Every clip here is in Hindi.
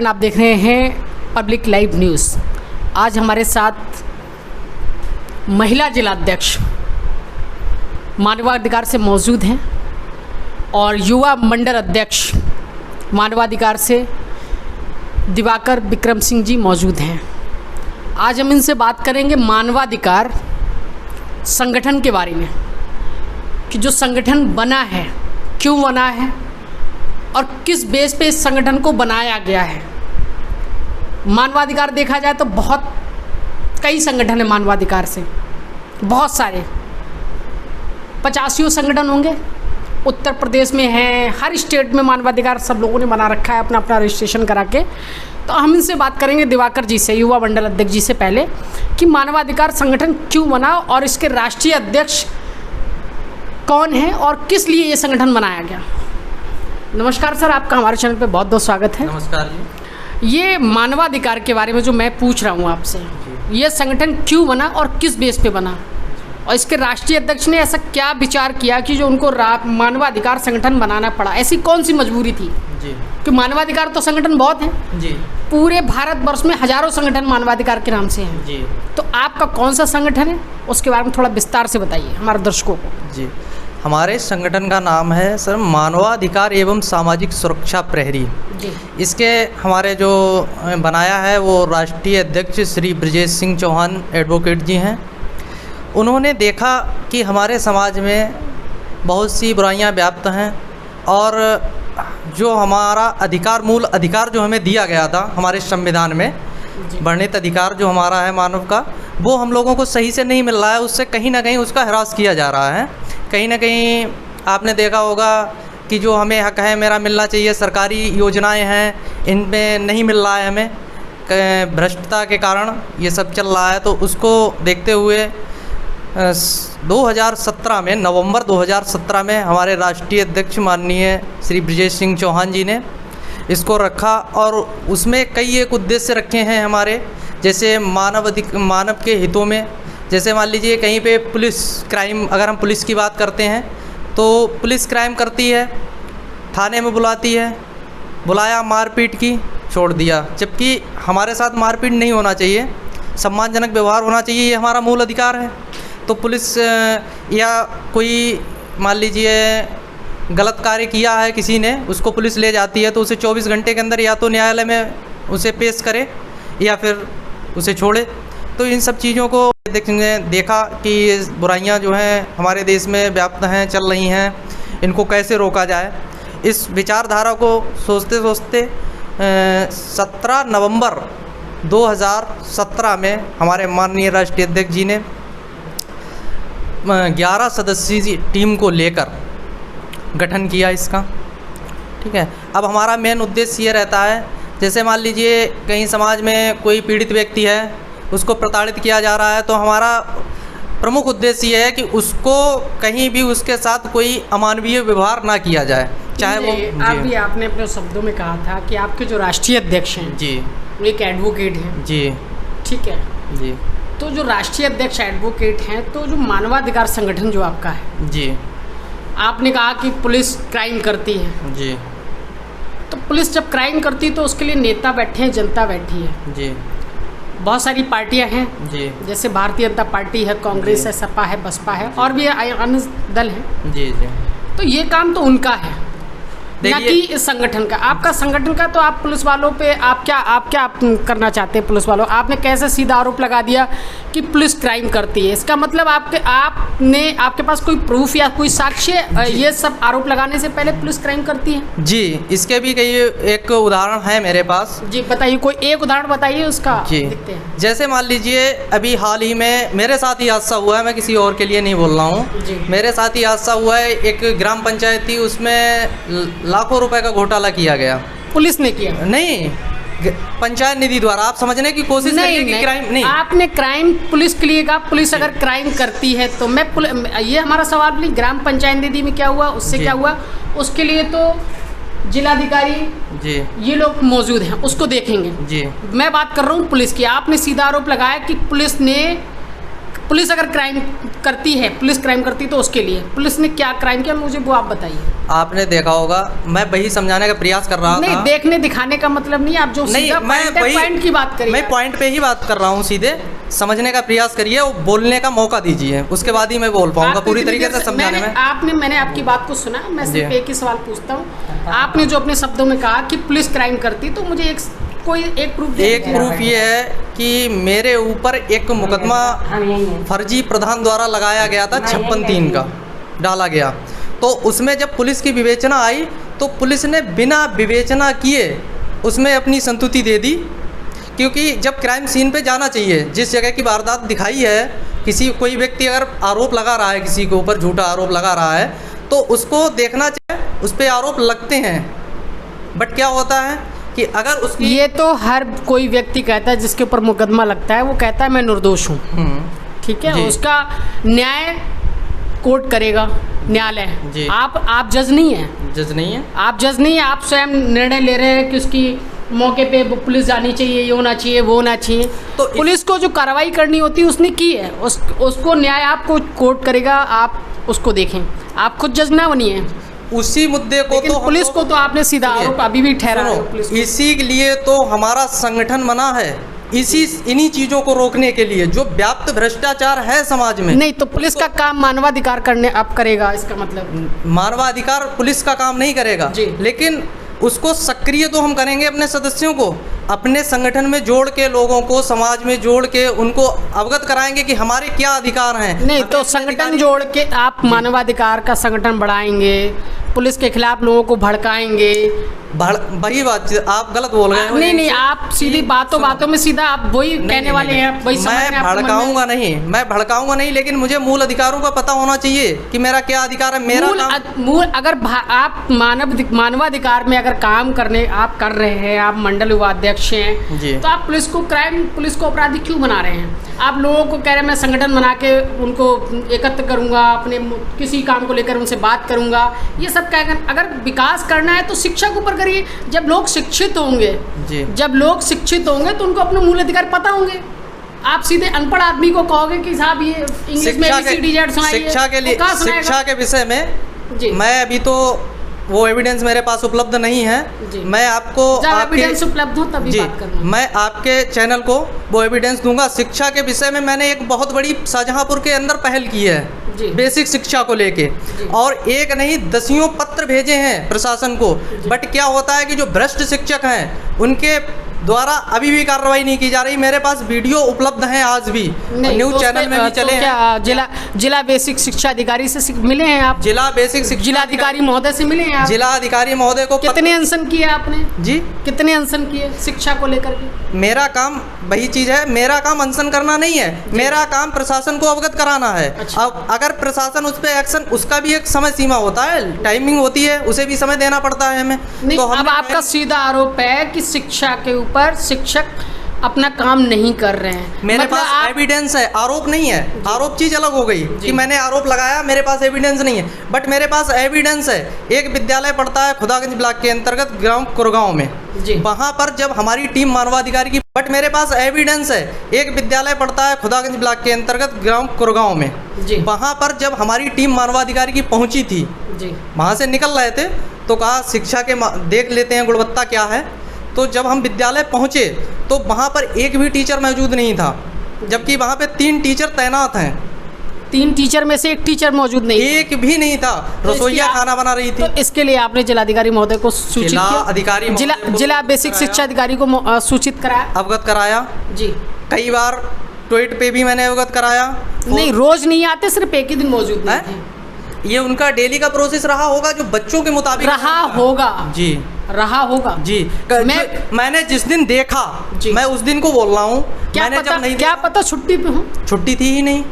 आप देख रहे हैं पब्लिक लाइव न्यूज़। आज हमारे साथ महिला जिलाध्यक्ष मानवाधिकार से मौजूद हैं और युवा मंडल अध्यक्ष मानवाधिकार से दिवाकर विक्रम सिंह जी मौजूद हैं। आज हम इनसे बात करेंगे मानवाधिकार संगठन के बारे में कि जो संगठन बना है, क्यों बना है और किस बेस पे इस संगठन को बनाया गया है। मानवाधिकार देखा जाए तो कई संगठन है मानवाधिकार से, बहुत सारे 85 संगठन होंगे। उत्तर प्रदेश में हैं, हर स्टेट में मानवाधिकार सब लोगों ने बना रखा है अपना अपना रजिस्ट्रेशन करा के। तो हम इनसे बात करेंगे दिवाकर जी से, युवा मंडल अध्यक्ष जी से, पहले कि मानवाधिकार संगठन क्यों बना और इसके राष्ट्रीय अध्यक्ष कौन है और किस लिए ये संगठन बनाया गया। नमस्कार सर, आपका हमारे चैनल पे बहुत बहुत स्वागत है। नमस्कार जी। ये मानवाधिकार के बारे में जो मैं पूछ रहा हूँ आपसे, ये संगठन क्यों बना और किस बेस पे बना और इसके राष्ट्रीय अध्यक्ष ने ऐसा क्या विचार किया कि जो उनको मानवाधिकार संगठन बनाना पड़ा। ऐसी कौन सी मजबूरी थी जी कि मानवाधिकार तो संगठन बहुत हैं जी, पूरे भारतवर्ष में हजारों संगठन मानवाधिकार के नाम से हैं जी। तो आपका कौन सा संगठन है, उसके बारे में थोड़ा विस्तार से बताइए हमारे दर्शकों को। जी, हमारे संगठन का नाम है सर मानवाधिकार एवं सामाजिक सुरक्षा प्रहरी जी। इसके हमारे जो बनाया है वो राष्ट्रीय अध्यक्ष श्री ब्रजेश सिंह चौहान एडवोकेट जी हैं। उन्होंने देखा कि हमारे समाज में बहुत सी बुराइयां व्याप्त हैं और जो हमारा अधिकार, मूल अधिकार जो हमें दिया गया था हमारे संविधान में, वर्णित अधिकार जो हमारा है मानव का, वो हम लोगों को सही से नहीं मिल रहा है। उससे कहीं ना कहीं उसका ह्रास किया जा रहा है। कहीं ना कहीं आपने देखा होगा कि जो हमें हक है मेरा मिलना चाहिए, सरकारी योजनाएं हैं, इनमें नहीं मिल रहा है हमें, भ्रष्टता के कारण ये सब चल रहा है। तो उसको देखते हुए 2017 में, नवंबर 2017 में हमारे राष्ट्रीय अध्यक्ष माननीय श्री ब्रजेश सिंह चौहान जी ने इसको रखा और उसमें कई एक उद्देश्य रखे हैं हमारे, जैसे मानव के हितों में। जैसे मान लीजिए कहीं पे पुलिस क्राइम, अगर हम पुलिस की बात करते हैं तो पुलिस क्राइम करती है, थाने में बुलाती है, बुलाया, मारपीट की, छोड़ दिया। जबकि हमारे साथ मारपीट नहीं होना चाहिए, सम्मानजनक व्यवहार होना चाहिए, ये हमारा मूल अधिकार है। तो पुलिस या कोई मान लीजिए गलत कार्य किया है किसी ने, उसको पुलिस ले जाती है तो उसे 24 घंटे के अंदर या तो न्यायालय में उसे पेश करे या फिर उसे छोड़े। तो इन सब चीज़ों को देखा कि ये बुराइयां जो हैं हमारे देश में व्याप्त हैं, चल रही हैं, इनको कैसे रोका जाए। इस विचारधारा को सोचते सोचते 17 नवंबर 2017 में हमारे माननीय राष्ट्रीय अध्यक्ष जी ने 11 सदस्यीय टीम को लेकर गठन किया इसका। ठीक है। अब हमारा मेन उद्देश्य ये रहता है, जैसे मान लीजिए कहीं समाज में कोई पीड़ित व्यक्ति है, उसको प्रताड़ित किया जा रहा है, तो हमारा प्रमुख उद्देश्य ये है कि उसको कहीं भी उसके साथ कोई अमानवीय व्यवहार ना किया जाए, चाहे वो अभी आपने अपने शब्दों में कहा था कि आपके जो राष्ट्रीय अध्यक्ष हैं जी, वो एक एडवोकेट हैं जी, ठीक है जी। तो जो राष्ट्रीय अध्यक्ष एडवोकेट हैं, तो जो मानवाधिकार संगठन जो आपका है, जी, आपने कहा कि पुलिस क्राइम करती है, जी, तो पुलिस जब क्राइम करती है तो उसके लिए नेता बैठे हैं, जनता बैठी है, जी, बहुत सारी पार्टियां हैं जी, जैसे भारतीय जनता पार्टी है, कांग्रेस है, सपा है, बसपा है और भी अन्य दल हैं। जी, जी। तो ये काम तो उनका है, ना कि इस संगठन का। आपका संगठन का तो आप पुलिस वालों पे आप क्या करना चाहते हैं? पुलिस वालों, आपने कैसे सीधा आरोप लगा दिया कि पुलिस क्राइम करती है? इसका मतलब आपके पास कोई प्रूफ या कोई साक्ष्य ये सब आरोप लगाने से पहले पुलिस क्राइम करती है? जी, इसके भी कई एक उदाहरण है मेरे पास। जी बताइए, कोई एक उदाहरण बताइए उसका। जी, देखते हैं। जैसे मान लीजिए अभी हाल ही में मेरे साथ ही हादसा हुआ है, मैं किसी और के लिए नहीं बोल रहा हूँ, मेरे साथ ही हादसा हुआ है। एक ग्राम पंचायत थी, उसमें लाखों रुपए का घोटाला किया गया। पुलिस ने किया? नहीं, पंचायत निधि द्वारा। आप समझने की कोशिश करिए कि क्राइम नहीं। आपने क्राइम पुलिस के लिए कहा, पुलिस अगर क्राइम करती है तो ये हमारा सवाल नहीं, ग्राम पंचायत निधि में क्या हुआ, उससे क्या हुआ, उसके लिए तो जिलाधिकारी जी, ये लोग मौजूद हैं, उसको देखेंगे जी। मैं बात कर रहा हूँ पुलिस की। आपने सीधा आरोप लगाया कि पुलिस ने पुलिस अगर क्राइम करती है, पुलिस क्राइम करती तो उसके लिए पुलिस ने क्या क्राइम किया, मुझे वो आप बताइए। आपने देखा होगा, मैं वही समझाने का प्रयास कर रहा नहीं, था। देखने दिखाने का मतलब नहीं, आप जो सीधा पॉइंट की बात करिए। मैं पॉइंट पे ही बात कर रहा हूँ, सीधे समझने का प्रयास करिए, वो बोलने का मौका दीजिए, उसके बाद ही मैं बोल पाऊंगा पूरी तरीके से समझाने में। मैंने आपकी बात को सुना, मैं सिर्फ एक ही सवाल पूछता हूँ। आपने जो अपने शब्दों में कहा कि पुलिस क्राइम करती, तो मुझे एक प्रूफ ये है कि मेरे ऊपर एक मुकदमा फर्जी प्रधान द्वारा लगाया गया था, 56(3) का डाला गया। तो उसमें जब पुलिस की विवेचना आई तो पुलिस ने बिना विवेचना किए उसमें अपनी संतुति दे दी, क्योंकि जब क्राइम सीन पे जाना चाहिए, जिस जगह की वारदात दिखाई है, कोई व्यक्ति अगर आरोप लगा रहा है, किसी के ऊपर झूठा आरोप लगा रहा है, तो उसको देखना चाहिए, उस पर आरोप लगते हैं। बट क्या होता है कि अगर उसकी, ये तो हर कोई व्यक्ति कहता है जिसके ऊपर मुकदमा लगता है, वो कहता है मैं निर्दोष हूँ, ठीक है, उसका न्याय कोर्ट करेगा, न्यायालय। आप जज नहीं है, आप जज नहीं है, आप स्वयं निर्णय ले रहे हैं कि उसकी मौके पे पुलिस जानी चाहिए, ये होना चाहिए, वो होना चाहिए। तो पुलिस को जो कार्रवाई करनी होती है उसने की है, उसको न्याय आपको कोर्ट करेगा, आप उसको देखें, आप खुद जज ना बनिए उसी मुद्दे को। तो पुलिस को तो आपने सीधा आरोप अभी भी ठहराया पुलिस को। इसीलिए तो हमारा संगठन बना है, इन्हीं चीजों को रोकने के लिए, जो व्याप्त भ्रष्टाचार है समाज में। नहीं तो पुलिस का काम मानवाधिकार करने आप करेगा, इसका मतलब मानवाधिकार पुलिस का काम नहीं करेगा, लेकिन उसको सक्रिय तो हम करेंगे, अपने सदस्यों को अपने संगठन में जोड़ के, लोगों को समाज में जोड़ के उनको अवगत कराएंगे कि हमारे क्या अधिकार हैं। नहीं तो संगठन जोड़ के आप मानवाधिकार का संगठन बढ़ाएंगे, पुलिस के खिलाफ लोगों को भड़काएंगे, वही बात आप गलत बोल रहे हैं। नहीं, आप सीधी बातों में सीधा आप वही कहने वाले हैं, वही मैं भड़काऊंगा नहीं, लेकिन मुझे मूल अधिकारों का पता होना चाहिए कि मेरा क्या अधिकार है। मेरा अगर आप मानवाधिकार में अगर काम करने आप कर रहे हैं, आप मंडल उपाध्यक्ष हैं, तो आप पुलिस को अपराधी क्यों बना रहे हैं? आप लोगों को कह रहे हैं मैं संगठन बना के उनको एकत्र करूंगा, अपने किसी काम को लेकर उनसे बात करूंगा, ये सब क्या? अगर विकास करना है तो शिक्षा के ऊपर करिए। जब लोग शिक्षित होंगे तो उनको अपने मूल अधिकार पता होंगे। आप सीधे अनपढ़ आदमी को कहोगे कि साहब ये इंग्लिश में ABCD सुनाइए, शिक्षा के विषय में मैं अभी तो वो एविडेंस मेरे पास उपलब्ध नहीं है। मैं आपको एविडेंस उपलब्ध हो तभी बात करना। मैं आपके चैनल को वो एविडेंस दूंगा। शिक्षा के विषय में मैंने एक बहुत बड़ी शाहजहांपुर के अंदर पहल की है, बेसिक शिक्षा को लेके, और एक नहीं दसियों पत्र भेजे हैं प्रशासन को। बट क्या होता है कि जो भ्रष्ट शिक्षक हैं उनके द्वारा अभी भी कार्रवाई नहीं की जा रही। मेरे पास वीडियो उपलब्ध हैं, आज भी न्यूज चैनल में भी चले हैं। जिला बेसिक शिक्षा अधिकारी से मिले हैं आप? जिला अधिकारी महोदय से मिले हैं आप? जिला अधिकारी महोदय को कितने अनशन किए आपने जी? कितने अनशन किए शिक्षा को लेकर के? मेरा काम वही चीज़ है, मेरा काम अनशन करना नहीं है, मेरा काम प्रशासन को अवगत कराना है। अच्छा। अब अगर प्रशासन उस पर एक्शन, उसका भी एक समय सीमा होता है, टाइमिंग होती है, उसे भी समय देना पड़ता है हमें। तो अब आपका सीधा आरोप है कि शिक्षा के ऊपर शिक्षक अपना काम नहीं कर रहे हैं। मेरे पास एविडेंस है, आरोप नहीं है। आरोप चीज अलग हो गई कि मैंने आरोप लगाया, मेरे पास एविडेंस नहीं है। बट मेरे पास एविडेंस है। एक विद्यालय पड़ता है खुदागंज ब्लॉक के अंतर्गत ग्राम कुरगांव में, वहां पर जब हमारी टीम मानवाधिकार की, बट मेरे पास एविडेंस है। एक विद्यालय पड़ता है खुदागंज ब्लॉक के अंतर्गत ग्राम कुरगांव में, वहां पर जब हमारी टीम मानवाधिकार की पहुंची थी, वहां से निकल रहे थे तो कहा शिक्षा के देख लेते हैं गुणवत्ता क्या है। तो जब हम विद्यालय पहुंचे तो वहाँ पर एक भी टीचर मौजूद नहीं था, जबकि वहाँ पे 3 टीचर तैनात हैं। 3 टीचर में से 1 टीचर मौजूद नहीं, एक भी नहीं था। रसोइया खाना बना रही थी। तो इसके लिए आपने जिलाधिकारी महोदय को सूचित किया? जिला बेसिक शिक्षा अधिकारी को सूचित कराया, अवगत कराया जी। कई बार ट्वीट पे भी मैंने अवगत कराया। नहीं, रोज नहीं आते, सिर्फ एक ही दिन मौजूद नहीं थे। ये उनका डेली का प्रोसेस रहा होगा, जो बच्चों के मुताबिक रहा होगा जी। मैंने जिस दिन देखा मैं उस दिन को बोल रहा हूँ। क्या पता छुट्टी पे हूँ? छुट्टी थी ही नहीं।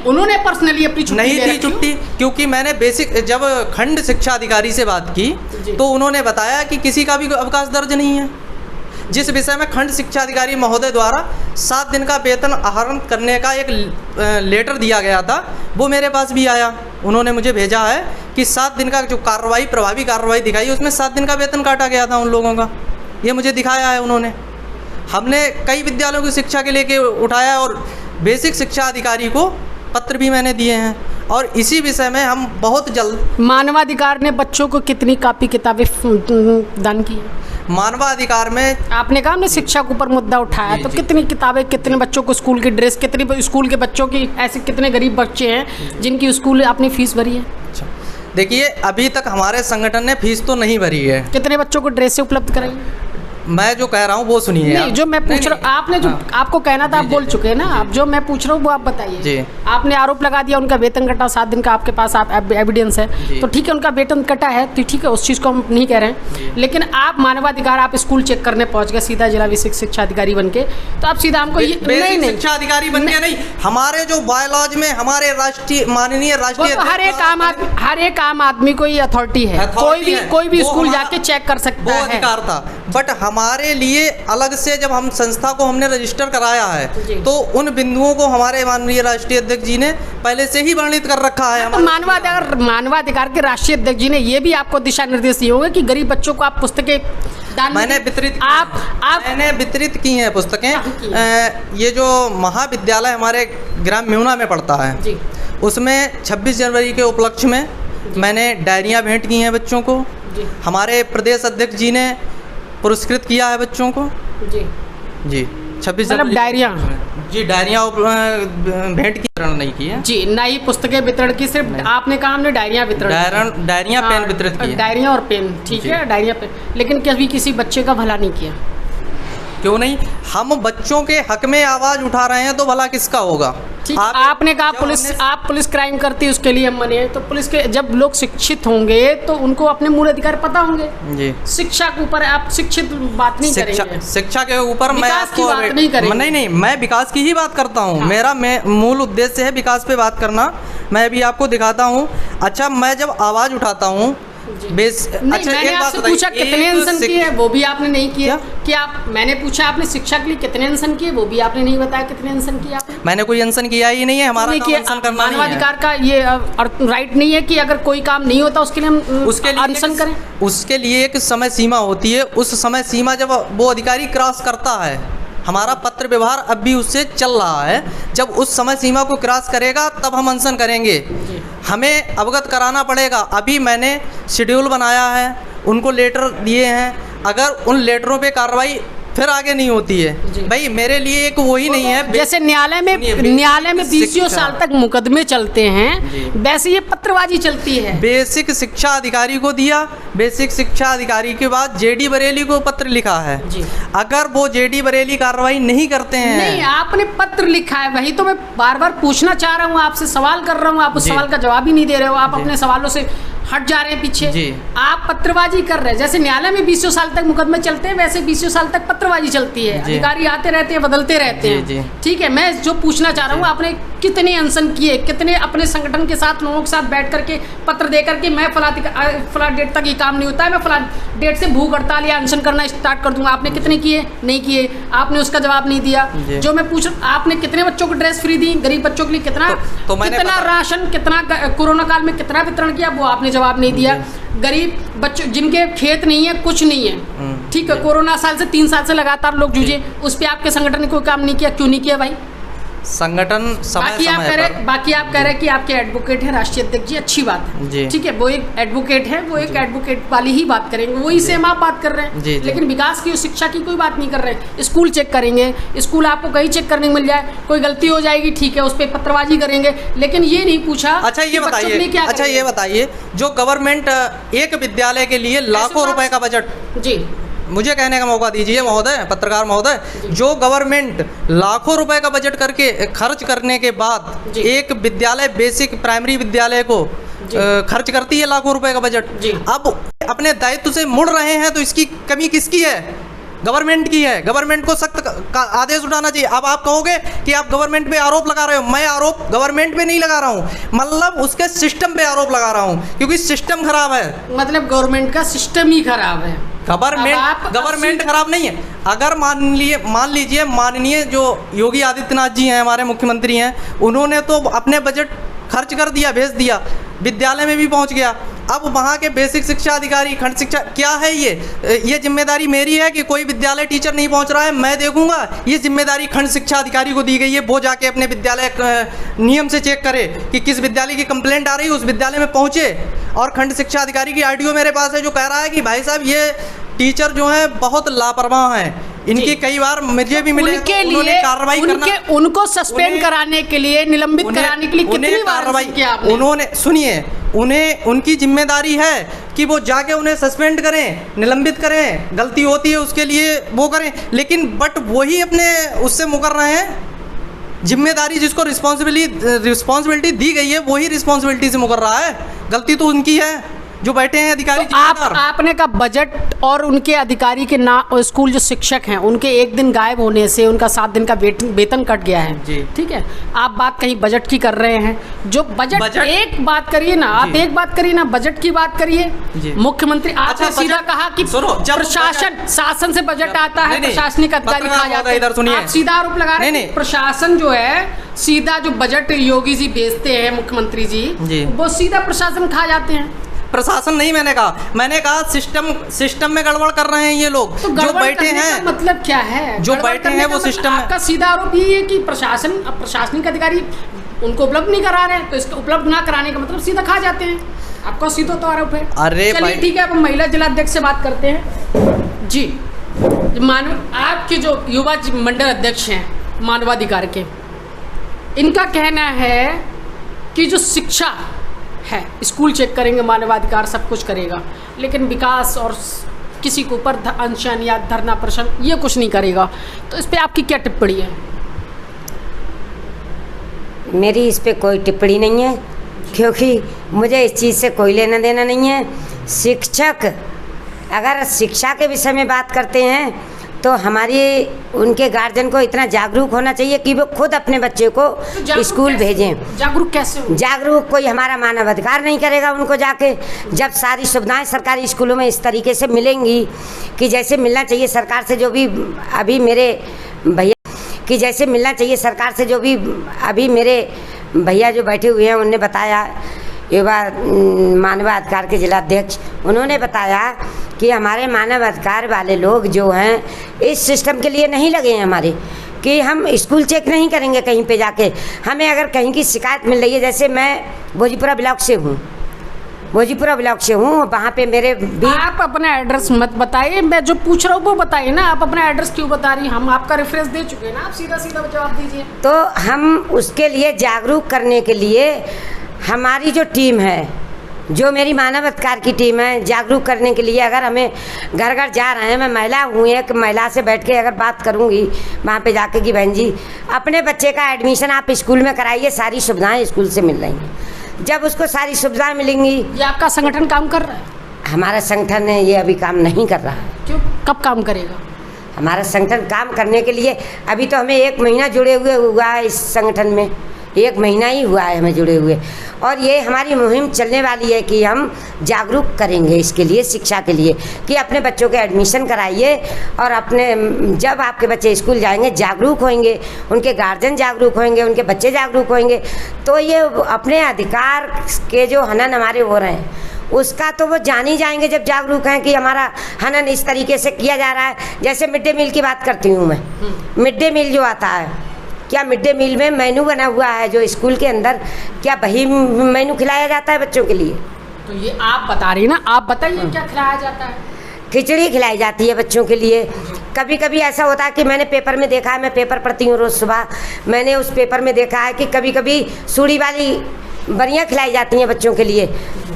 उन्होंने पर्सनली अपनी छुट्टी नहीं थी छुट्टी, क्योंकि मैंने जब खंड शिक्षा अधिकारी से बात की तो उन्होंने बताया कि किसी का भी अवकाश दर्ज नहीं है। जिस विषय में खंड शिक्षा अधिकारी महोदय द्वारा 7 दिन का वेतन आहरण करने का एक लेटर दिया गया था, वो मेरे पास भी आया। उन्होंने मुझे भेजा है कि 7 दिन का जो प्रभावी कार्रवाई दिखाई, उसमें 7 दिन का वेतन काटा गया था उन लोगों का। ये मुझे दिखाया है उन्होंने। हमने कई विद्यालयों की शिक्षा के लेके उठाया और बेसिक शिक्षा अधिकारी को पत्र भी मैंने दिए हैं और इसी विषय में हम बहुत जल्द। मानवाधिकार ने बच्चों को कितनी कापी किताबें दान की? मानवाधिकार में आपने कहा हमने शिक्षा के ऊपर मुद्दा उठाया, तो कितनी किताबें, कितने बच्चों को स्कूल की ड्रेस, कितने स्कूल के बच्चों की, ऐसे कितने गरीब बच्चे हैं जिनकी स्कूल आपने फीस भरी है? अच्छा, देखिए अभी तक हमारे संगठन ने फीस तो नहीं भरी है। कितने बच्चों को ड्रेसें उपलब्ध कराई? मैं जो कह रहा हूँ वो सुनिए। नहीं, जो मैं पूछ रहा हूँ, आपने जो आपको कहना था आप बोल चुके हैं ना। अब जो मैं पूछ रहा हूँ वो आप बताइए। जी। आपने आरोप लगा दिया उनका वेतन कटा 7 दिन का, आपके पास आप एविडेंस है, तो ठीक है उनका वेतन कटा है तो ठीक है, उस चीज़ को हम नहीं कह रहे हैं। लेकिन आप मानवाधिकार, आप स्कूल चेक करने पहुँच गए सीधा जिला विशिष्ट शिक्षा अधिकारी बन के, तो आप सीधा हमको ये नहीं शिक्षा अधिकारी बन के नहीं, हमारे जो बायोलॉज में हमारे राष्ट्रीय माननीय राष्ट्रीय हर एक आम आदमी को ये अथॉरिटी है, कोई भी स्कूल जाके चेक कर सकता है, अधिकार था। बट हमारे लिए अलग से जब हम संस्था को हमने रजिस्टर कराया है तो उन बिंदुओं को हमारे माननीय राष्ट्रीय अध्यक्ष जी ने पहले से ही वर्णित कर रखा है। मानवाधिकार के राष्ट्रीय अध्यक्ष जी ने ये भी आपको दिशा निर्देश दिए होंगे कि गरीब बच्चों को आप पुस्तकें मैंने वितरित की हैं पुस्तकें। ये जो महाविद्यालय हमारे ग्राम मेहुना में पड़ता है, उसमें 26 जनवरी के उपलक्ष्य में मैंने डायरियाँ भेंट की हैं बच्चों को। हमारे प्रदेश अध्यक्ष जी ने पुरस्कृत किया है बच्चों को। जी 26 जनवरी डायरियाँ भेंट की वितरण नहीं की है जी, ना ही पुस्तकें वितरण की, सिर्फ आपने कहा हमने डायरियाँ वितरण, डायरियाँ पेन वितरित की, डायरियाँ और पेन, ठीक है, डायरियाँ पेन, लेकिन कभी किसी बच्चे का भला नहीं किया। क्यों नहीं? हम बच्चों के हक में आवाज उठा रहे हैं तो भला किसका होगा? आपने कहा आप पुलिस क्राइम करती है उसके लिए हम मने, तो पुलिस के जब लोग शिक्षित होंगे तो उनको अपने मूल अधिकार पता होंगे। जी। शिक्षा के ऊपर आप शिक्षित बात नहीं करेंगे, शिक्षा के ऊपर मैं आपको बात नहीं करेंगे। नहीं, मैं विकास की ही बात करता हूँ। मेरा मूल उद्देश्य है विकास पे बात करना। मैं अभी आपको दिखाता हूँ। अच्छा, मैं जब आवाज उठाता हूँ अच्छा, मैंने आपसे पूछा कितने अनशन किए, वो भी आपने नहीं किया। कि आप, मैंने पूछा आपने शिक्षा के लिए कितने अनशन किए, वो भी आपने नहीं बताया कितने अनशन किए आपने। मैंने कोई अनशन किया ही नहीं है। हमारा अनशन करना नहीं है। मानवाधिकार का ये राइट नहीं है कि अगर कोई काम नहीं होता उसके लिए हम अनशन करें। उसके लिए एक समय सीमा होती है। उस समय सीमा जब वो अधिकारी क्रॉस करता है, हमारा पत्र व्यवहार अब भी उससे चल रहा है, जब उस समय सीमा को क्रॉस करेगा तब हम अनशन करेंगे। हमें अवगत कराना पड़ेगा। अभी मैंने शेड्यूल बनाया है, उनको लेटर दिए हैं। अगर उन लेटरों पे कार्रवाई फिर आगे नहीं होती है, भाई मेरे लिए एक वही नहीं है। जैसे न्यायालय में 20 साल तक मुकदमे चलते हैं, वैसे ये पत्रबाजी चलती है। बेसिक शिक्षा अधिकारी को दिया, बेसिक शिक्षा अधिकारी के बाद जेडी बरेली को पत्र लिखा है। अगर वो जेडी बरेली कार्रवाई नहीं करते हैं, नहीं आपने पत्र लिखा है, वही तो मैं बार बार पूछना चाह रहा हूँ, आपसे सवाल कर रहा हूँ, आप उस सवाल का जवाब ही नहीं दे रहे हो। आप अपने सवालों से हट जा रहे हैं पीछे। आप पत्रबाजी कर रहे हैं। जैसे न्यायालय में 20 साल तक मुकदमे चलते हैं, वैसे 20 साल तक पत्रबाजी चलती है। अधिकारी आते रहते हैं, बदलते रहते हैं। ठीक है, मैं जो पूछना चाह रहा हूँ, आपने कितने अनशन किए, कितने अपने संगठन के साथ लोगों के साथ बैठ करके पत्र दे करके मैं फला डेट तक ये काम नहीं होता है, मैं फला डेट से भूख हड़ताल या अनशन करना स्टार्ट कर दूंगा। आपने कितने किए? नहीं किए। आपने उसका जवाब नहीं दिया। जो मैं पूछ रहा, आपने कितने बच्चों को ड्रेस फ्री दी, गरीब बच्चों के लिए कितना राशन, कितना कोरोना काल में कितना वितरण किया, वो आपने जवाब नहीं दिया। गरीब बच्चों जिनके खेत नहीं है, कुछ नहीं है, ठीक है, कोरोना साल से 3 साल से लगातार लोग जूझे, उस पर आपके संगठन ने कोई काम नहीं किया। क्यों नहीं किया भाई? संगठन बाकी आप कह रहे हैं कि आपके एडवोकेट है राष्ट्रीय अध्यक्ष जी, अच्छी बात है, ठीक है, वो एक एडवोकेट है, वो एक एडवोकेट वाली ही बात करेंगे, वही से हम आप बात कर रहे हैं। लेकिन विकास की और शिक्षा की कोई बात नहीं कर रहे हैं। स्कूल चेक करेंगे, स्कूल आपको कहीं चेक करने को मिल जाए, कोई गलती हो जाएगी, ठीक है, उस पर पत्रबाजी करेंगे, लेकिन ये नहीं पूछा। अच्छा ये बताइए, जो गवर्नमेंट एक विद्यालय के लिए लाखों रुपए का बजट, जी मुझे कहने का मौका दीजिए महोदय, पत्रकार महोदय, जो गवर्नमेंट लाखों रुपए का बजट करके खर्च करने के बाद एक विद्यालय, बेसिक प्राइमरी विद्यालय को खर्च करती है लाखों रुपए का बजट, अब अपने दायित्व से मुड़ रहे हैं, तो इसकी कमी किसकी है? गवर्नमेंट की है। गवर्नमेंट को सख्त आदेश उठाना चाहिए। अब आप कहोगे कि आप गवर्नमेंट पे आरोप लगा रहे हो, मैं आरोप गवर्नमेंट पे नहीं लगा रहा हूँ, मतलब उसके सिस्टम पे आरोप लगा रहा हूँ, क्योंकि सिस्टम खराब है। मतलब गवर्नमेंट का सिस्टम ही खराब है, गवर्नमेंट खराब नहीं है। अगर मान लीजिए माननीय जो योगी आदित्यनाथ जी हैं, हमारे मुख्यमंत्री हैं, उन्होंने तो अपने बजट खर्च कर दिया, भेज दिया, विद्यालय में भी पहुंच गया। अब वहाँ के बेसिक शिक्षा अधिकारी, खंड शिक्षा, क्या है ये जिम्मेदारी मेरी है कि कोई विद्यालय टीचर नहीं पहुँच रहा है मैं देखूँगा? ये जिम्मेदारी खंड शिक्षा अधिकारी को दी गई है, वो जाके अपने विद्यालय नियम से चेक करे कि किस विद्यालय की कंप्लेंट आ रही है उस विद्यालय में पहुँचे। और खंड शिक्षा अधिकारी की आरटीओ मेरे पास है जो कह रहा है कि भाई साहब ये टीचर जो हैं बहुत लापरवाह हैं, इनकी कई बार मुझे भी मिले, उनके लिए कार्रवाई करना, उनको सस्पेंड कराने के लिए, निलंबित कराने के लिए कितनी कार्रवाई किया आपने? उन्होंने, सुनिए, उन्हें, उनकी जिम्मेदारी है कि वो जाके उन्हें सस्पेंड करें, निलंबित करें, गलती होती है उसके लिए वो करें, लेकिन बट वही अपने उससे मुकर रहे हैं। जिम्मेदारी जिसको रिस्पॉन्सिबिलिटी दी गई है वही रिस्पॉन्सिबिलिटी से मुकर रहा है, गलती तो उनकी है जो बैठे हैं अधिकारी। तो आपने कहा बजट और उनके अधिकारी के स्कूल जो शिक्षक हैं उनके एक दिन गायब होने से उनका 7 दिन का वेतन कट गया है जी। ठीक है, आप बात कहीं बजट की कर रहे हैं, जो बजट एक बात करिए ना, आप एक बात करिए ना, बजट की बात करिए। मुख्यमंत्री आपने सीधा कहा कि प्रशासन, शासन से बजट आता है, प्रशासनिक अधिकारी खा जाते हैं, आप सीधा आरोप लगा रहे हैं प्रशासन जो है सीधा जो बजट योगी जी भेजते हैं मुख्यमंत्री जी वो सीधा प्रशासन खा जाते हैं। प्रशासन नहीं, मैंने कहा सिस्टम में गड़बड़ कर रहे हैं ये लोग, तो जो बैठे हैं। मतलब क्या है जो बैठे हैं वो सिस्टम में? आपका सीधा आरोप ये है कि प्रशासनिक अधिकारी उनको उपलब्ध नहीं करा रहे हैं, तो इसको उपलब्ध ना कराने का मतलब सीधा खा जाते हैं, आपका सीधा तो आरोप है। अरे चलिए ठीक है, अब महिला जिलाध्यक्ष से बात करते हैं जी। आपके जो युवा मंडल अध्यक्ष हैं मानवाधिकार के, इनका कहना है कि जो शिक्षा है, स्कूल चेक करेंगे, मानवाधिकार सब कुछ करेगा, लेकिन विकास और किसी के ऊपर अनशन या धरना प्रदर्शन ये कुछ नहीं करेगा, तो इस पे आपकी क्या टिप्पणी है? मेरी इस पे कोई टिप्पणी नहीं है, क्योंकि मुझे इस चीज़ से कोई लेना देना नहीं है। शिक्षक अगर शिक्षा के विषय में बात करते हैं तो हमारी उनके गार्जियन को इतना जागरूक होना चाहिए कि वो खुद अपने बच्चे को तो स्कूल भेजें। जागरूक कैसे हो? जागरूक कोई हमारा मानव अधिकार नहीं करेगा उनको जाके, जब सारी सुविधाएं सरकारी स्कूलों में इस तरीके से मिलेंगी कि जैसे मिलना चाहिए सरकार से, जो भी अभी मेरे भैया कि जैसे मिलना चाहिए सरकार से, जो भी अभी मेरे भैया जो बैठे हुए हैं उन्होंने बताया, युवा मानवाधिकार के जिलाध्यक्ष, उन्होंने बताया कि हमारे मानव अधिकार वाले लोग जो हैं इस सिस्टम के लिए नहीं लगे हैं हमारे, कि हम स्कूल चेक नहीं करेंगे कहीं पे जाके। हमें अगर कहीं की शिकायत मिल रही है, जैसे मैं भोजीपुरा ब्लॉक से हूँ, वहाँ पे मेरे भी। आप अपना एड्रेस मत बताइए, मैं जो पूछ रहा हूँ वो बताइए ना, आप अपना एड्रेस क्यों बता रही हैं? हम आपका रेफरेंस दे चुके हैं ना, आप सीधा सीधा जवाब दीजिए। तो हम उसके लिए जागरूक करने के लिए हमारी जो टीम है, जो मेरी मानव अधिकार की टीम है, जागरूक करने के लिए अगर हमें घर घर जा रहे हैं, मैं महिला हुई है कि महिला से बैठ के अगर बात करूंगी वहाँ पे जाके कि बहन जी अपने बच्चे का एडमिशन आप स्कूल में कराइए, सारी सुविधाएं स्कूल से मिल रही हैं। जब उसको सारी सुविधाएं मिलेंगी। ये आपका संगठन काम कर रहा है? हमारा संगठन है ये अभी काम नहीं कर रहा है। क्यों? कब काम करेगा? हमारा संगठन काम करने के लिए अभी तो हमें 1 महीना जुड़े हुआ है इस संगठन में, 1 महीना ही हुआ है हमें जुड़े हुए, और ये हमारी मुहिम चलने वाली है कि हम जागरूक करेंगे इसके लिए, शिक्षा के लिए, कि अपने बच्चों के एडमिशन कराइए, और अपने जब आपके बच्चे स्कूल जाएंगे जागरूक होंगे, उनके गार्जियन जागरूक होंगे, उनके बच्चे जागरूक होंगे, तो ये अपने अधिकार के जो हनन हमारे हो रहे हैं उसका तो वो जान ही जाएंगे जब जागरूक हैं कि हमारा हनन इस तरीके से किया जा रहा है। जैसे मिड डे मील की बात करती हूँ मैं, मिड डे मील जो आता है, क्या मिड डे मील में मेनू बना हुआ है जो स्कूल के अंदर, क्या वही मेनू खिलाया जाता है बच्चों के लिए? तो ये आप बता रही ना, आप बताइए क्या खिलाया जाता है? खिचड़ी खिलाई जाती है बच्चों के लिए। कभी कभी ऐसा होता है कि मैंने पेपर में देखा है, मैं पेपर पढ़ती हूँ रोज़ सुबह, मैंने उस पेपर में देखा है कि कभी कभी सूड़ी वाली बरियाँ खिलाई जाती हैं बच्चों के लिए।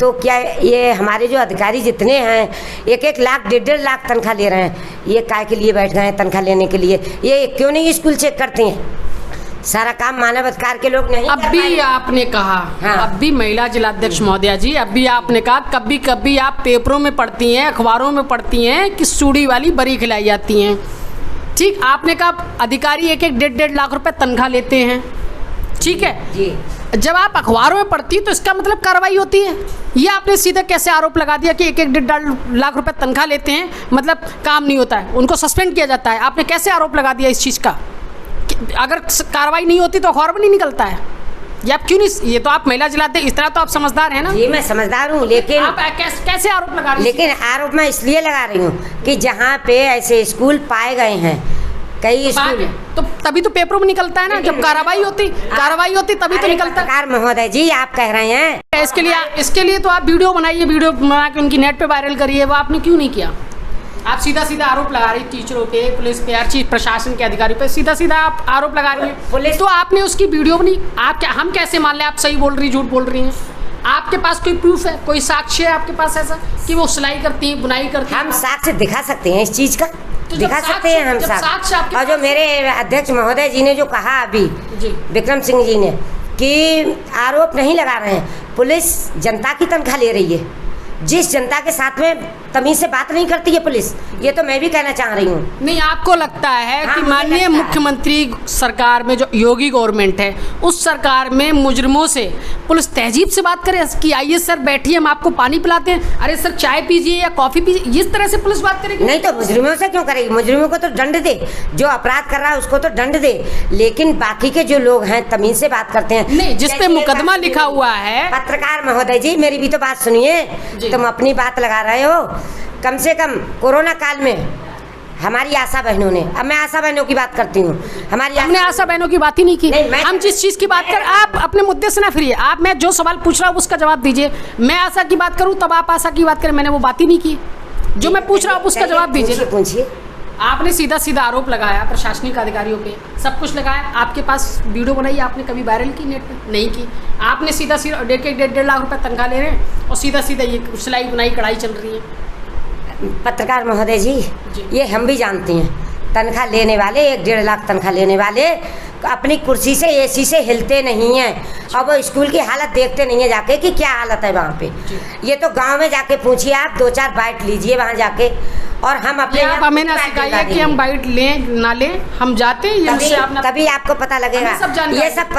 तो क्या ये हमारे जो अधिकारी जितने हैं 1-1 लाख 1.5 लाख तनख्वाह ले रहे हैं, ये काय के लिए बैठ गए हैं तनख्वाह लेने के लिए? ये क्यों नहीं स्कूल चेक करते हैं? सारा काम मानव अधिकार के लोग नहीं। अब भी आपने कहा, हाँ। अब भी महिला जिलाध्यक्ष महोदया जी, अब भी आपने कहा कभी कभी आप पेपरों में पढ़ती हैं, अखबारों में पढ़ती हैं कि सूड़ी वाली बरी खिलाई जाती हैं। ठीक, आपने कहा अधिकारी 1-1 1.5 लाख रुपए तनख्वाह लेते हैं, ठीक है जी। जब आप अखबारों में पढ़ती तो इसका मतलब कार्रवाई होती है? ये आपने सीधे कैसे आरोप लगा दिया कि 1-1 1.5 लाख रुपए तनख्वाह लेते हैं मतलब काम नहीं होता है, उनको सस्पेंड किया जाता है? आपने कैसे आरोप लगा दिया इस चीज़ का? अगर कार्रवाई नहीं होती तो अखबार में नहीं निकलता है। ये आप क्यों नहीं, ये तो आप महिला जिलाते, इस तरह तो आप समझदार हैं ना। जी मैं समझदार हूँ, लेकिन आप कैसे आरोप लगा रही हैं? लेकिन आरोप मैं इसलिए लगा रही हूँ कि जहाँ पे ऐसे स्कूल पाए गए हैं, कई स्कूल, तो तभी तो पेपरों में निकलता है ना, जब कार्रवाई होती तभी तो निकलता है। सरकार महोदय जी आप कह रहे हैं, इसके लिए तो आप वीडियो बनाइए, वीडियो बना के उनकी नेट पे वायरल करिए, वो आपने क्यों नहीं किया? आप सीधा सीधा आरोप लगा रही टीचरों पे, पुलिस पे, हर चीज प्रशासन के अधिकारी पे सीधा सीधा आप आरोप लगा रही हैं। पुलिस तो आपने उसकी वीडियो बनी, आप क्या, हम कैसे मान लें आप सही बोल रही, झूठ बोल रही हैं? आपके पास कोई प्रूफ है, कोई साक्ष्य है आपके पास ऐसा कि वो सिलाई करती हैं, बुनाई करती हैं? हम साक्ष्य दिखा सकते हैं इस चीज का, तो दिखा सकते हैं हम साक्ष्य। और जो मेरे अध्यक्ष महोदय जी ने जो कहा अभी, विक्रम सिंह जी ने, कि आरोप नहीं लगा रहे हैं, पुलिस जनता की तनख्वाह ले रही है, जिस जनता के साथ में तमीज से बात नहीं करती है पुलिस, ये तो मैं भी कहना चाह रही हूँ। नहीं, आपको लगता है हाँ, कि मुझे माननीय लगता है। मुख्यमंत्री सरकार में जो योगी गवर्नमेंट है, उस सरकार में मुजरिमों से पुलिस तहजीब से बात करे कि आइए सर बैठिए, हम आपको पानी पिलाते हैं, अरे सर चाय पीजिए या कॉफी पीजिए, इस तरह से पुलिस बात करेगी? नहीं तो मुजरिमों से क्यों करेगी? मुजरिमों को तो दंड दे, जो अपराध कर रहा है उसको तो दंड दे, लेकिन बाकी के जो लोग हैं तमीज से बात करते हैं। नहीं, जिस पे मुकदमा लिखा हुआ है। पत्रकार महोदय जी मेरी भी तो बात सुनिए, तुम अपनी बात लगा रहे हो। कम से कम कोरोना काल में हमारी आशा बहनों ने, अब मैं आशा बहनों की बात करती हूँ, हमने आशा बहनों की बात ही नहीं की। नहीं, हम जिस चीज़ की बात कर, आप अपने मुद्दे से ना फिरिए, आप, मैं जो सवाल पूछ रहा हूँ उसका जवाब दीजिए। मैं आशा की बात करूँ तब आप आशा की बात करें, मैंने वो बात ही नहीं की। जो मैं पूछ रहा हूँ उसका जवाब दीजिए। पूछिए। आपने सीधा सीधा आरोप लगाया प्रशासनिक अधिकारियों पे, सब कुछ लगाया, आपके पास वीडियो बनाई, आपने कभी वायरल की नेट पे? नहीं की। आपने सीधा सीधा 1.5 लाख रुपए तनख्वाह ले रहे हैं और सीधा सीधा ये सिलाई बुनाई कढ़ाई चल रही है। पत्रकार महोदय जी, ये हम भी जानते हैं, तनख्वाह लेने वाले 1.5 लाख तनख्वाह लेने वाले अपनी कुर्सी से एसी से हिलते नहीं हैं, और वो स्कूल की हालत देखते नहीं है जाके कि क्या हालत है वहाँ पे। ये तो गांव में जाके पूछिए आप, 2-4 बाइट लीजिए वहाँ जाके, और हम अपने आप हमें ना सिखाइए कि हम बाइट लें ना लें, हम जाते हैं तभी आपको पता लगेगा। ये सब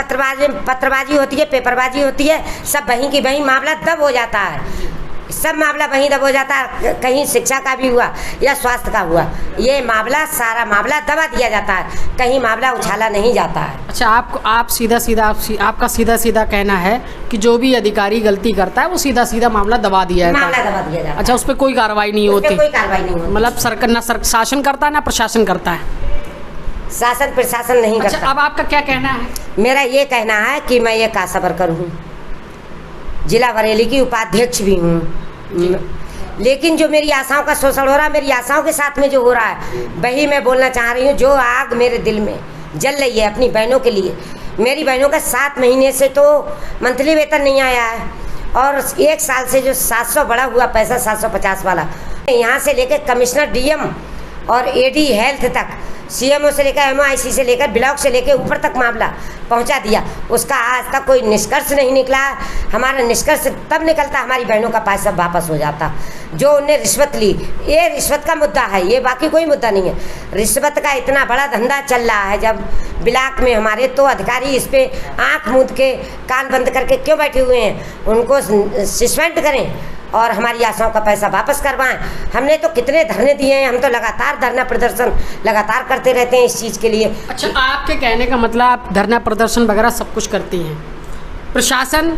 पत्रबाजी होती है, पेपरबाजी होती है, सब वहीं की वहीं मामला दब हो जाता है, सब मामला वहीं दब हो जाता है। कहीं शिक्षा का भी हुआ या स्वास्थ्य का हुआ, ये मामला सारा मामला दबा दिया जाता है, कहीं मामला उछाला नहीं जाता है। अच्छा, आप सीधा सीधा आपका सीधा सीधा कहना है कि जो भी अधिकारी गलती करता है वो सीधा सीधा मामला दबा दिया जाता है। मामला दबा दिया जाता है। अच्छा, उस पर कोई कार्रवाई नहीं होती? कोई कार्रवाई नहीं होती। मतलब सरकार ना शासन करता है ना प्रशासन करता है? शासन प्रशासन नहीं करता। अच्छा, अब आपका क्या कहना है? मेरा ये कहना है कि मैं एक आशा वर्कर हूँ, जिला बरेली की उपाध्यक्ष भी हूँ, लेकिन जो मेरी आशाओं का शोषण हो रहा है, मेरी आशाओं के साथ में जो हो रहा है, वही मैं बोलना चाह रही हूँ। जो आग मेरे दिल में जल रही है अपनी बहनों के लिए, मेरी बहनों का 7 महीने से तो मंथली वेतन नहीं आया है, और 1 साल से जो 700 बढ़ा हुआ पैसा 750 वाला, यहाँ से लेकर कमिश्नर डीएम और एडी हेल्थ तक, सीएमओ से लेकर एमओआईसी से लेकर ब्लॉक से लेकर ऊपर तक मामला पहुंचा दिया, उसका आज तक कोई निष्कर्ष नहीं निकला। हमारा निष्कर्ष तब निकलता हमारी बहनों का पैसा वापस हो जाता, जो उन्हें रिश्वत ली। ये रिश्वत का मुद्दा है, ये बाकी कोई मुद्दा नहीं है। रिश्वत का इतना बड़ा धंधा चल रहा है जब ब्लॉक में हमारे, तो अधिकारी इस पे आँख मूंद के कान बंद करके क्यों बैठे हुए हैं? उनको सस्पेंड करें और हमारी आशाओं का पैसा वापस करवाएं। हमने तो कितने धरने दिए हैं, हम तो लगातार धरना प्रदर्शन लगातार करते रहते हैं इस चीज़ के लिए। अच्छा, आपके कहने का मतलब आप धरना प्रदर्शन वगैरह सब कुछ करती हैं, प्रशासन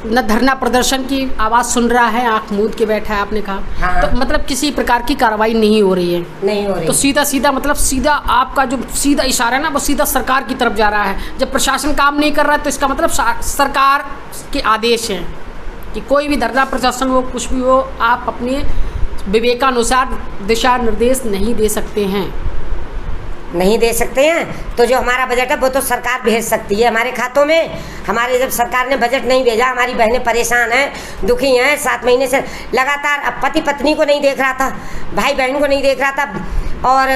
न धरना प्रदर्शन की आवाज़ सुन रहा है, आंख मूंद के बैठा है आपने कहा। हाँ। तो मतलब किसी प्रकार की कार्रवाई नहीं हो रही है? नहीं हो रही। तो सीधा सीधा मतलब सीधा आपका जो सीधा इशारा है ना, वो सीधा सरकार की तरफ जा रहा है। जब प्रशासन काम नहीं कर रहा है तो इसका मतलब सरकार के आदेश हैं कि कोई भी धरना प्रदर्शन हो, कुछ भी हो, आप अपने विवेकानुसार दिशा निर्देश नहीं दे सकते हैं। नहीं दे सकते हैं तो जो हमारा बजट है वो तो सरकार भेज सकती है हमारे खातों में। हमारे जब सरकार ने बजट नहीं भेजा, हमारी बहनें परेशान हैं, दुखी हैं। 7 महीने से लगातार, अब पति पत्नी को नहीं देख रहा था, भाई बहन को नहीं देख रहा था, और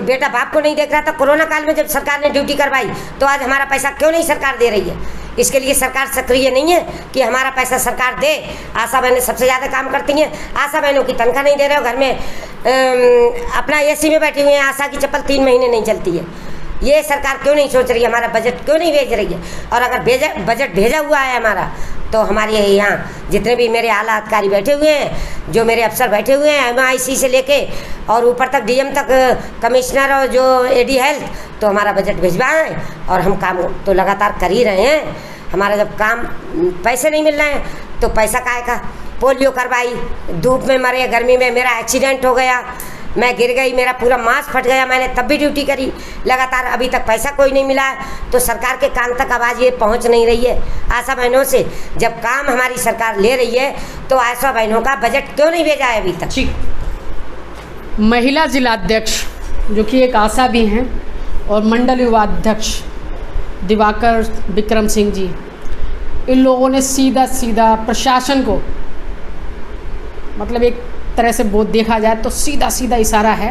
बेटा बाप को नहीं देख रहा था। कोरोना काल में जब सरकार ने ड्यूटी करवाई तो आज हमारा पैसा क्यों नहीं सरकार दे रही है? इसके लिए सरकार सक्रिय नहीं है कि हमारा पैसा सरकार दे। आशा बहनें सबसे ज़्यादा काम करती हैं, आशा बहनों की तनख्वाह नहीं दे रहे हो, घर में अपना एसी में बैठी हुई हैं, आशा की चप्पल 3 महीने नहीं चलती है। ये सरकार क्यों नहीं सोच रही है, हमारा बजट क्यों नहीं भेज रही है? और अगर बजट भेजा हुआ है हमारा, तो हमारे यहाँ जितने भी मेरे आला अधिकारी बैठे हुए हैं, जो मेरे अफसर बैठे हुए हैं, एमआईसी से लेके और ऊपर तक डीएम तक, कमिश्नर और जो एडी हेल्थ, तो हमारा बजट भिजवाएं और हम काम तो लगातार कर ही रहे हैं। हमारा जब काम पैसे नहीं मिल रहे हैं तो पैसा काहे का। पोलियो करवाई, धूप में मरे, गर्मी में मेरा एक्सीडेंट हो गया, मैं गिर गई, मेरा पूरा मांस फट गया, मैंने तब भी ड्यूटी करी लगातार, अभी तक पैसा कोई नहीं मिला है। तो सरकार के कान तक आवाज़ ये पहुंच नहीं रही है आशा बहनों से। जब काम हमारी सरकार ले रही है तो आशा बहनों का बजट क्यों नहीं भेजा है अभी तक। ठीक, महिला जिलाध्यक्ष जो कि एक आशा भी हैं और मंडल युवा अध्यक्ष दिवाकर विक्रम सिंह जी, इन लोगों ने सीधा सीधा प्रशासन को, मतलब एक तरह से वो देखा जाए तो सीधा सीधा इशारा है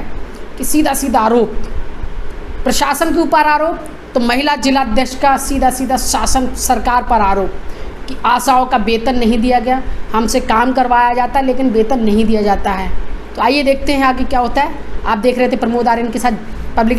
कि सीधा सीधा आरोप प्रशासन के ऊपर आरोप, तो महिला जिलाध्यक्ष का सीधा सीधा शासन सरकार पर आरोप कि आशाओं का वेतन नहीं दिया गया, हमसे काम करवाया जाता है लेकिन वेतन नहीं दिया जाता है। तो आइए देखते हैं आगे क्या होता है। आप देख रहे थे प्रमोद आर्यन के साथ पब्लिक